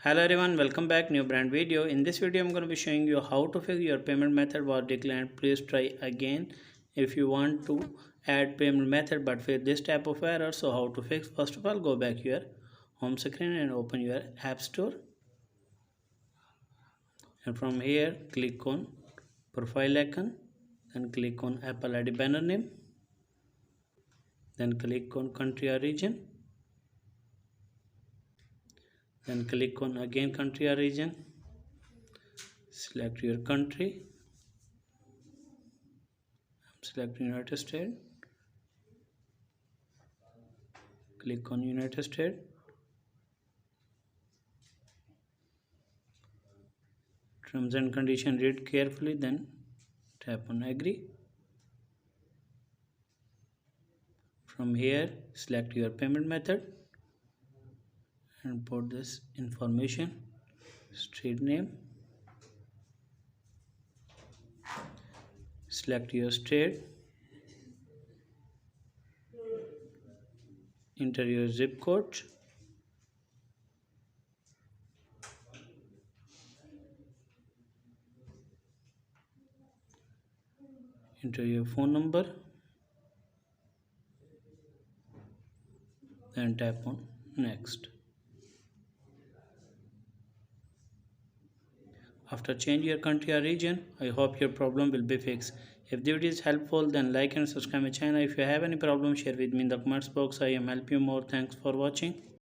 Hello everyone, welcome back. New brand video. In this video, I'm going to be showing you how to fix your payment method was declined. Please try again if you want to add payment method but with this type of error. So how to fix? First of all, go back your home screen and open your App Store. And from here, click on profile icon. Then click on Apple ID banner name. Then click on country or region. Then click on again country or region. Select your country. Select United States. Click on United States. Terms and condition read carefully, then tap on agree. From here, select your payment method and put this information: street name, select your state, enter your zip code, enter your phone number, then tap on next. After change your country or region, I hope your problem will be fixed. If the video is helpful, then like and subscribe my channel. If you have any problem, share with me in the comments box. I am help you more. Thanks for watching.